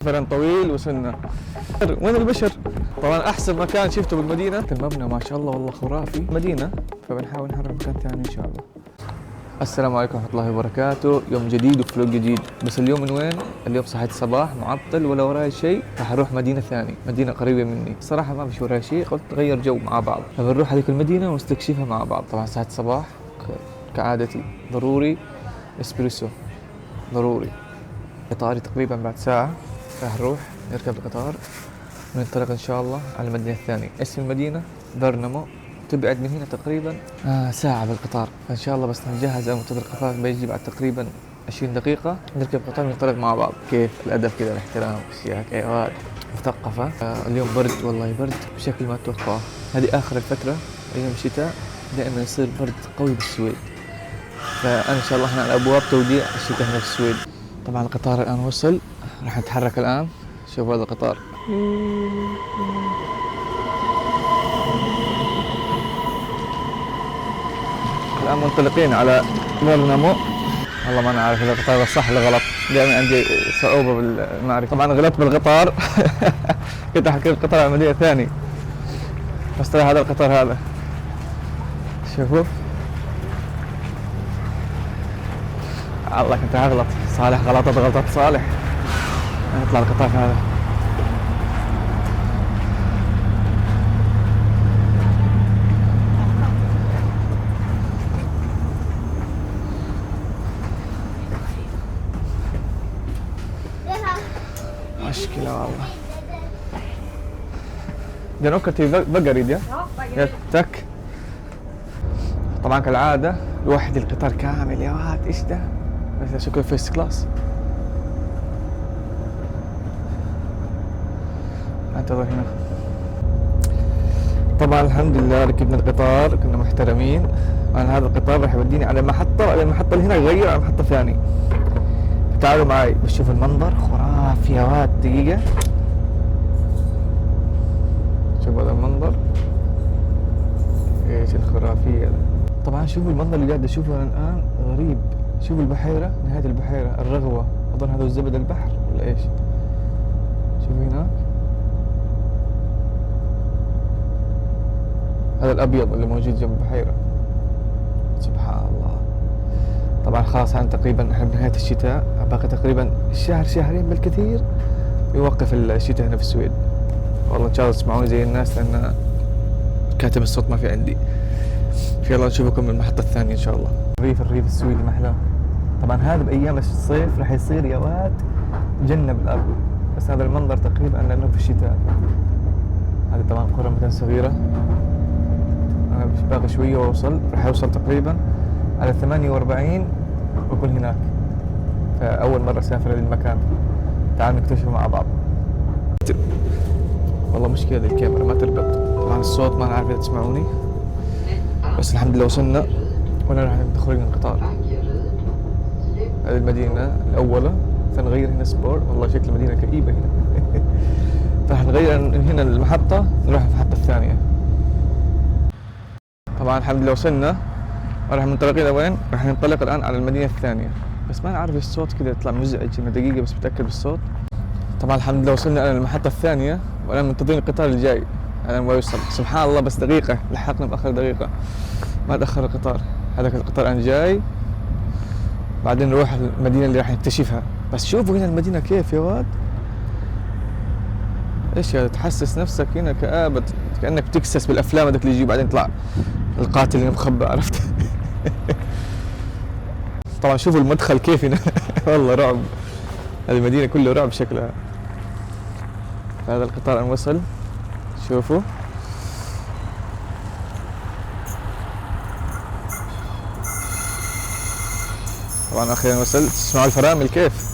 سفر طويل وصلنا. وين البشر؟ طبعا احسن مكان شفته بالمدينه المبنى ما شاء الله والله خرافي مدينه، فبنحاول نحرر مكان ثاني ان شاء الله. السلام عليكم ورحمه الله وبركاته، يوم جديد وفلوق جديد. بس اليوم من وين؟ اليوم صحيت الصباح معطل ولا وراي شيء، راح اروح مدينه ثانيه، مدينه قريبه مني. صراحه ما فيش وراي شيء، قلت نغير جو مع بعض، فبنروح هذيك المدينه ونستكشفها مع بعض. طبعا صحيت الصباح كعادتي ضروري اسبريسو، ضروري. قطاري تقريبا بعد ساعه، راح نروح نركب القطار وننطلق ان شاء الله على المدينه الثانيه. اسم المدينه برنامو، تبعد من هنا تقريبا ساعه بالقطار. فان شاء الله بس نجهز منتظر القطار بيجي بعد تقريبا 20 دقيقه، نركب القطار وننطلق مع بعض. كيف الادب كذا، الاحترام، الشياكه، ايوه مثقفه. اليوم برد والله، برد بشكل ما تتوقعه. هذه اخر الفتره، ايام الشتاء دائما يصير برد قوي بالسويد، فانا ان شاء الله احنا على ابواب توديع الشتاء هنا في السويد. طبعا القطار الان وصل، راح نتحرك الان. شوفوا هذا القطار، الان منطلقين على برنامو. والله ما انا عارف اذا القطار صح ولا غلط، دائما عندي صعوبه بالمعرفه. طبعا غلطت بالقطار كنت احكي القطار على مدينه ثانيه، بس طلع هذا القطار هذا. شوفوا الله، كنت اغلط. صالح غلطت صالح. نطلع القطار هذا. مشكلة والله. Den åker till Vaggeryd ja? Ja, tack. طبعا كالعادة لوحدي القطار كامل يا واد، ايش ده؟ بس شكله فيرست كلاس. انتظر هنا. طبعا الحمد لله ركبنا القطار، كنا محترمين. انا هذا القطار راح يوديني على محطة، المحطة اللي هنا يغير على محطة ثانية. تعالوا معي بس شوف المنظر خرافي يا واد. دقيقة، شوف هذا المنظر، ايش الخرافية ده. طبعا شوفوا المنظر اللي قاعد اشوفه انا الان غريب. شوفوا البحيرة، نهاية البحيرة الرغوة، اظن هذا الزبد البحر ولا ايش. شوفوا هناك هذا الابيض اللي موجود جنب البحيرة. سبحان الله. طبعا خلاص عن تقريبا احنا بنهاية الشتاء، باقي تقريبا شهر شهرين بالكثير يوقف الشتاء هنا في السويد. والله ان شاء الله تسمعوني زي الناس، لان كاتم الصوت ما في عندي. يلا نشوفكم المحطة الثانية ان شاء الله. الريف السويدي محلاه. طبعا هذا بايام الصيف راح يصير يا واد جنة بالارض، بس هذا المنظر تقريبا لانه في الشتاء. هذه طبعا قرى مثلا صغيرة. انا باقي شوية واوصل، راح اوصل تقريبا على 48 واكون هناك. فاول مرة اسافر للمكان، تعالوا نكتشفه مع بعض. والله مشكلة دي الكاميرا ما تربط. طبعا الصوت ما نعرف اذا تسمعوني، بس الحمد لله وصلنا ولا راح ندخل من القطار. هذه المدينة الأولى، فنغير هنا سبور. والله شكل المدينة كئيبة هنا فراح نغير من هنا المحطة، نروح المحطة الثانية. طبعا الحمد لله وصلنا، وراح منطلقين وين؟ راح ننطلق الآن على المدينة الثانية. بس ما نعرف الصوت كذا يطلع مزعج هنا. دقيقة بس بتأكد بالصوت. طبعا الحمد لله وصلنا الآن المحطة الثانية، والآن منتظرين القطار اللي جاي الآن ويوصل. سبحان الله، بس دقيقة لحقنا بآخر دقيقة، ما تأخر القطار. هذاك القطار الآن جاي، بعدين نروح المدينة اللي راح نكتشفها. بس شوفوا هنا المدينة كيف يا واد، ايش هذا، تحسس نفسك هنا كآبة، كأنك بتكسس بالأفلام هذاك اللي يجي بعدين يطلع القاتل اللي مخبى، عرفت طبعا شوفوا المدخل كيف هنا والله رعب. هذه المدينة كله رعب شكلها. هذا القطار الآن وصل، شوفوا. طبعا اخيرا وصلت. تسمعوا الفرامل كيف.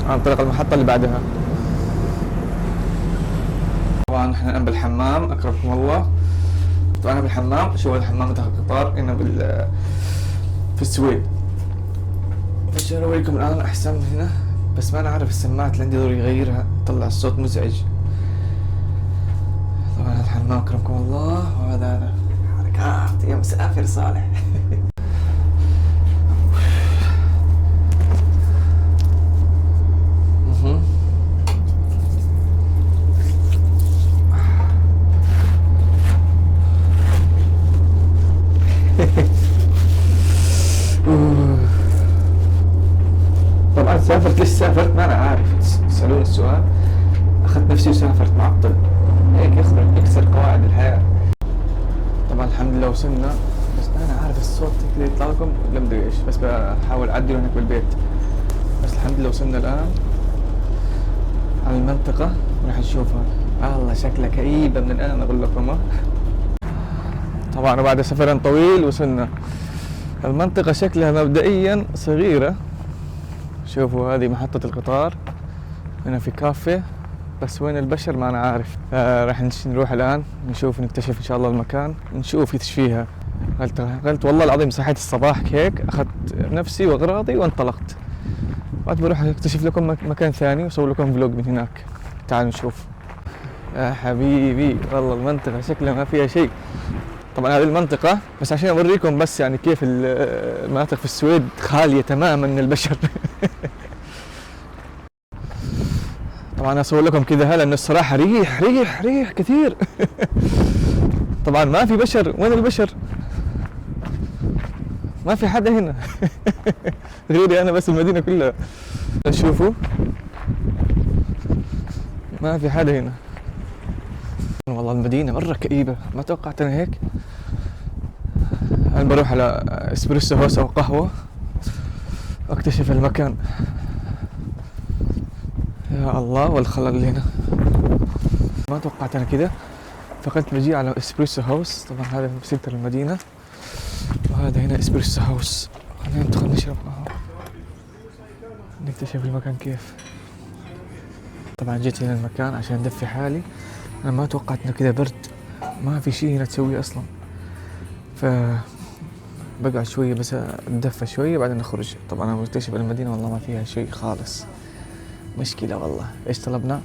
انطلق المحطة اللي بعدها. طبعا احنا الان بالحمام، اكرمكم الله. طبعا انا بالحمام. شوفوا الحمام تحت القطار هنا في السويد. عشان اوريكم الان احسن من هنا، بس ما نعرف السماعات اللي عندي ضروري يغيرها، طلع الصوت مزعج. طبعا الحمام اكرمكم الله. وهذا انا فكرت يا مسافر صالح. طبعا سافرت، ليش سافرت ما انا عارف، تسألون السؤال. اخذت نفسي وسافرت معطل هيك يكسر قواعد الحياة. طبعا الحمد لله وصلنا، بس انا عارف الصوت اللي يطلع لكم ولا مدري ايش، بس بحاول اعدله هناك بالبيت. بس الحمد لله وصلنا الان على المنطقة راح نشوفها. الله شكلها كئيبة من الان اقول لكم. طبعا بعد سفر طويل وصلنا المنطقة. شكلها مبدئيا صغيرة. شوفوا هذه محطة القطار، هنا في كافيه، بس وين البشر ما أنا عارف. راح نروح الآن نشوف نكتشف إن شاء الله المكان، نشوف ايش فيها. قلت والله العظيم صحيت الصباح هيك، أخذت نفسي وأغراضي وانطلقت. بعد بروح أكتشف لكم مكان ثاني وأسوي لكم فلوج من هناك. تعالوا نشوف. يا حبيبي والله المنطقة شكلها ما فيها شيء. طبعا هذه المنطقة بس عشان أوريكم بس يعني كيف المناطق في السويد خالية تماما من البشر. طبعا أصور لكم كذا لأنه الصراحة ريح كثير. طبعا ما في بشر، وين البشر؟ ما في حدا هنا. غيري أنا بس، المدينة كلها شوفوا ما في حدا هنا. والله المدينة مرة كئيبة، ما توقعت أنا هيك. أنا بروح على اسبريسو هوس أو قهوة أكتشف المكان. يا الله والخلل اللي هنا، ما توقعت أنا كذا. فقلت بجي على اسبريسو هاوس. طبعا هذا في سنتر المدينة، وهذا هنا اسبريسو هاوس. خلينا ندخل نشرب قهوة نكتشف المكان كيف. طبعا جيت هنا المكان عشان ادفي حالي. انا ما توقعت انه كذا برد، ما في شيء هنا تسويه اصلا. ف بقعد شوية بس اتدفى شوية بعدين نخرج. طبعا انا مكتشف المدينة والله ما فيها شيء خالص، مشكلة والله. ايش طلبنا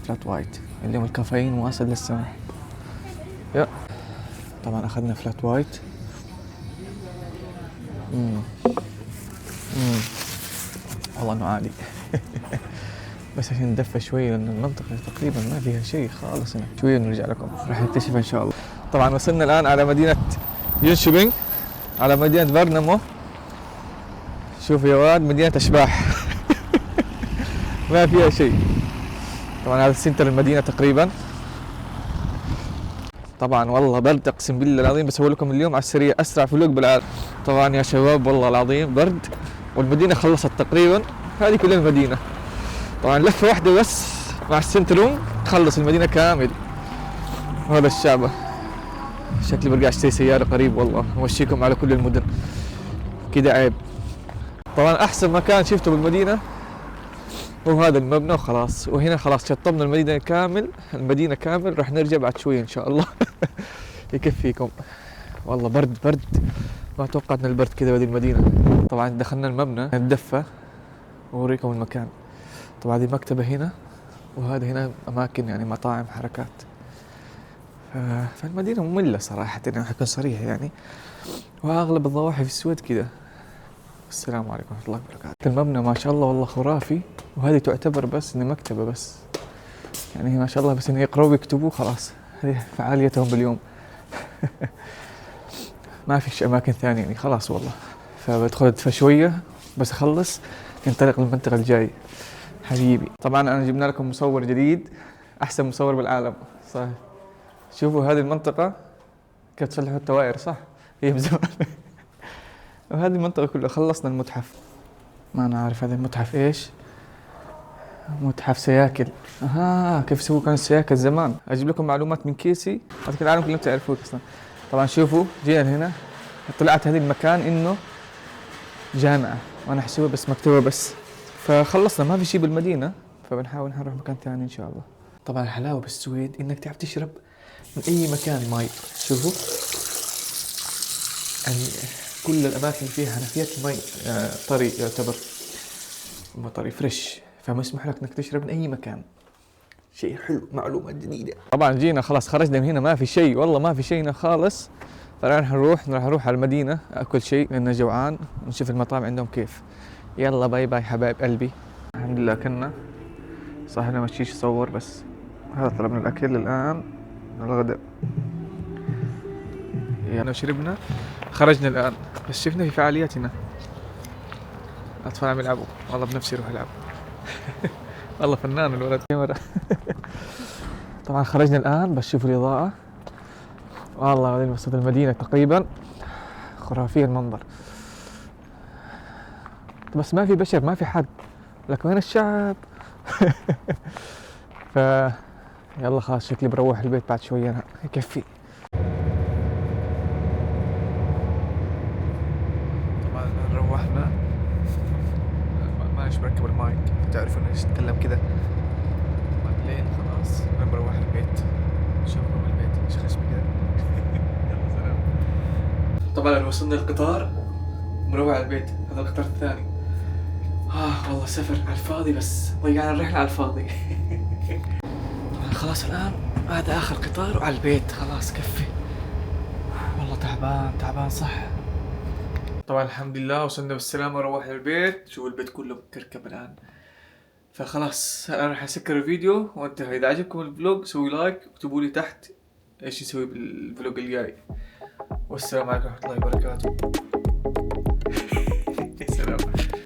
فلات وايت. اليوم الكافيين واصل للسماء. يا طبعا اخذنا فلات وايت. والله انه عادي. بس عشان ندفى شوي لان المنطقة تقريبا ما فيها شيء خالص هنا. شوية نرجع لكم راح نكتشف ان شاء الله. طبعا وصلنا الان على مدينة جونشوبينغ، على مدينة فيرنامو. شوفوا يا واد مدينة اشباح. ما فيها شيء. طبعا هذا سنتر المدينة تقريبا. طبعا والله برد اقسم بالله العظيم. بسوي لكم اليوم على السريع اسرع فلوق بالعالم. طبعا يا شباب والله العظيم برد، والمدينة خلصت تقريبا. هذه كل المدينة. طبعا لفة واحدة بس مع السنتروم تخلص المدينة كامل. وهذا الشعب. شكلي برجع اشتري سيارة قريب والله، امشيكم على كل المدن كده عيب. طبعا احسن مكان شفته بالمدينة هو هذا المبنى وخلاص. وهنا خلاص شطبنا المدينة كامل. راح نرجع بعد شوية ان شاء الله. يكفيكم. والله برد ما توقعت ان البرد كذا بهذه المدينة. طبعا دخلنا المبنى نتدفى ووريكم المكان. طبعا هذه مكتبة هنا، وهذا هنا اماكن يعني مطاعم حركات. فالمدينة مملة صراحة انا حكون صريح يعني، واغلب الضواحي في السويد كذا. السلام عليكم ورحمة الله وبركاته. المبنى ما شاء الله والله خرافي. وهذه تعتبر بس انه مكتبة بس يعني، ما شاء الله بس انه يقرأوا ويكتبوا خلاص هذه فعاليتهم باليوم. ما فيش اماكن ثانية يعني خلاص والله. فبدخل ادفى شوية بس اخلص ننطلق للمنطقة الجاي حبيبي. طبعا انا جبنا لكم مصور جديد، احسن مصور بالعالم صح. شوفوا هذه المنطقة كيف تصلحوا التوائر صح، هي بزمان. وهذه المنطقة كلها. خلصنا المتحف. ما أنا عارف هذا المتحف إيش. متحف سياكل. كيف يسووا كانوا السياكل زمان. أجيب لكم معلومات من كيسي هذا العالم كلهم تعرفوه أصلا. طبعا شوفوا جينا هنا طلعت هذه المكان إنه جامعة، وأنا أحسبه بس مكتبة بس. فخلصنا ما في شيء بالمدينة، فبنحاول نروح مكان ثاني إن شاء الله. طبعا الحلاوة بالسويد إنك تعرف تشرب من أي مكان ماي. شوفوا يعني كل الأماكن فيها حنفيات مي طري، يعتبر طري فريش، فمسمح لك إنك تشرب من أي مكان. شيء حلو، معلومة جديدة. طبعا جينا خلاص خرجنا من هنا ما في شيء، والله ما في شيء هنا خالص. فالآن راح نروح على المدينة أكل شيء لأنه جوعان، ونشوف المطاعم عندهم كيف. يلا باي باي حبايب قلبي. الحمد لله أكلنا، صح أنا مشيش أصور بس هذا طلبنا الأكل الآن الغداء. يعني شربنا خرجنا الآن، بس شفنا في فعاليات هنا الأطفال عم يلعبوا، والله بنفسي أروح ألعب. والله فنان الولد كاميرا. طبعا خرجنا الآن بس شوفوا الإضاءة، والله بعدين وسط المدينة تقريبا خرافي المنظر. بس ما في بشر، ما في حد، لك وين الشعب؟ ف يلا خلاص شكلي بروح البيت بعد شوية، أنا يكفي. طبعا روحنا، مانيش مركب المايك، تعرفوا اني اتكلم كذا. طبعا الليل خلاص انا بروح البيت، شوفكم البيت ايش خشمي كذا. يلا سلام. طبعا وصلنا القطار ومروح على البيت، هذا القطار الثاني. والله سفر على الفاضي، بس ضيعنا الرحلة على الفاضي. طبعا خلاص الآن هذا آخر قطار وعلى البيت، خلاص كفي. والله تعبان صح. طبعا الحمد لله وصلنا بالسلامة وروحنا البيت. شوفوا البيت كله مكركب الآن. فخلاص انا راح اسكر الفيديو وانتهى. اذا عجبكم الفلوج سوي لايك واكتبوا لي تحت ايش نسوي بالفلوج الجاي. والسلام عليكم ورحمة الله وبركاته.